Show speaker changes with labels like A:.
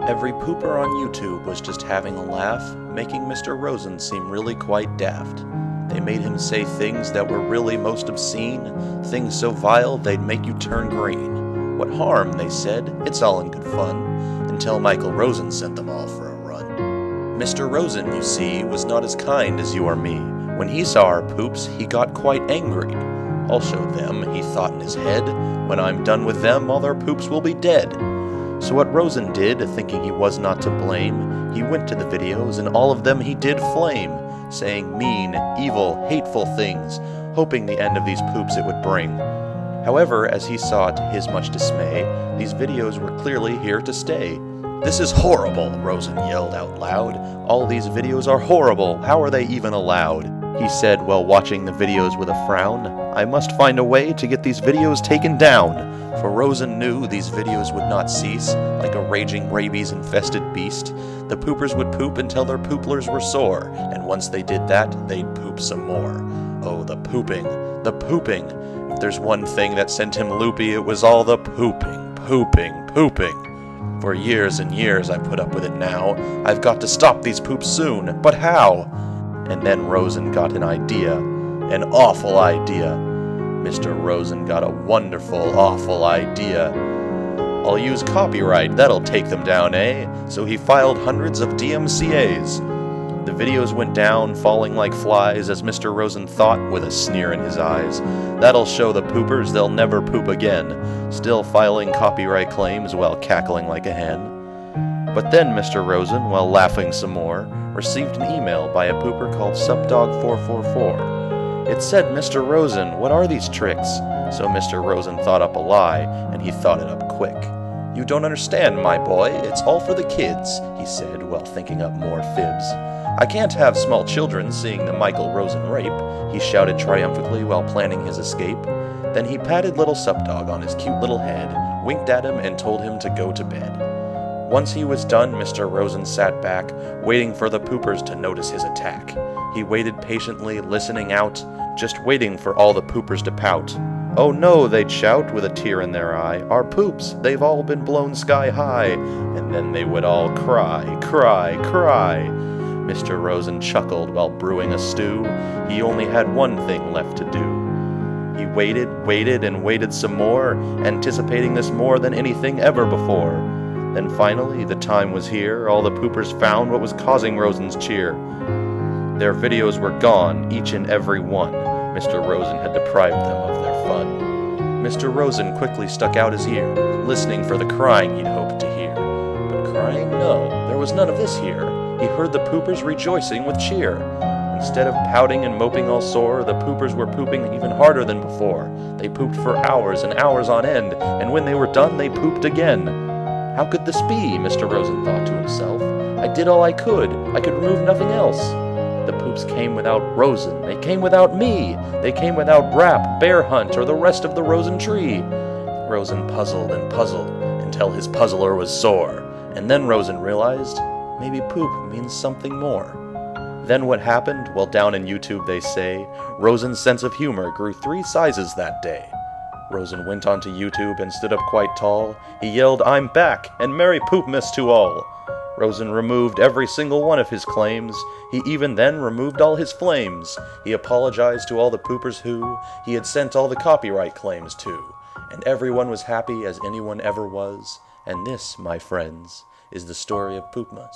A: Every pooper on YouTube was just having a laugh, making Mr. Rosen seem really quite daft. They made him say things that were really most obscene, things so vile they'd make you turn green. What harm, they said, it's all in good fun, until Michael Rosen sent them all for a run. Mr. Rosen, you see, was not as kind as you or me. When he saw our poops, he got quite angry. I'll show them, he thought in his head. When I'm done with them, all their poops will be dead. So what Rosen did, thinking he was not to blame, he went to the videos and all of them he did flame, saying mean, evil, hateful things, hoping the end of these poops it would bring. However, as he saw to his much dismay, these videos were clearly here to stay. "This is horrible," Rosen yelled out loud. "All these videos are horrible. How are they even allowed?" He said while watching the videos with a frown. "I must find a way to get these videos taken down." For Rosen knew these videos would not cease, like a raging rabies-infested beast. The poopers would poop until their pooplers were sore, and once they did that, they'd poop some more. Oh, the pooping, the pooping. If there's one thing that sent him loopy, it was all the pooping, pooping, pooping. For years and years I put up with it now. I've got to stop these poops soon, but how? And then Rosen got an idea, an awful idea. Mr. Rosen got a wonderful, awful idea. "I'll use copyright, that'll take them down, eh?" So he filed hundreds of DMCAs. The videos went down, falling like flies, as Mr. Rosen thought, with a sneer in his eyes. That'll show the poopers they'll never poop again, still filing copyright claims while cackling like a hen. But then Mr. Rosen, while laughing some more, received an email by a pooper called Subdog444. It said, "Mr. Rosen, what are these tricks?" So Mr. Rosen thought up a lie, and he thought it up quick. "You don't understand, my boy, it's all for the kids," he said, while thinking up more fibs. "I can't have small children seeing the Michael Rosen rape," he shouted triumphantly while planning his escape. Then he patted little Subdog on his cute little head, winked at him, and told him to go to bed. Once he was done, Mr. Rosen sat back, waiting for the poopers to notice his attack. He waited patiently, listening out, just waiting for all the poopers to pout. "Oh no," they'd shout with a tear in their eye, "our poops, they've all been blown sky high." And then they would all cry, cry, cry. Mr. Rosen chuckled while brewing a stew. He only had one thing left to do. He waited, waited, and waited some more, anticipating this more than anything ever before. Then finally, the time was here, all the poopers found what was causing Rosen's cheer. Their videos were gone, each and every one. Mr. Rosen had deprived them of their fun. Mr. Rosen quickly stuck out his ear, listening for the crying he'd hoped to hear. But crying? No, there was none of this here. He heard the poopers rejoicing with cheer. Instead of pouting and moping all sore, the poopers were pooping even harder than before. They pooped for hours and hours on end, and when they were done, they pooped again. How could this be? Mr. Rosen thought to himself. I did all I could remove nothing else. The poops came without Rosen, they came without me, they came without Rap, Bear Hunt, or the rest of the Rosen tree. Rosen puzzled and puzzled until his puzzler was sore, and then Rosen realized maybe poop means something more. Then what happened? Well, down in YouTube they say, Rosen's sense of humor grew 3 sizes that day. Rosen went onto YouTube and stood up quite tall. He yelled, "I'm back, and Merry Poopmas to all!" Rosen removed every single one of his claims. He even then removed all his flames. He apologized to all the poopers who he had sent all the copyright claims to. And everyone was happy as anyone ever was. And this, my friends, is the story of Poopmas.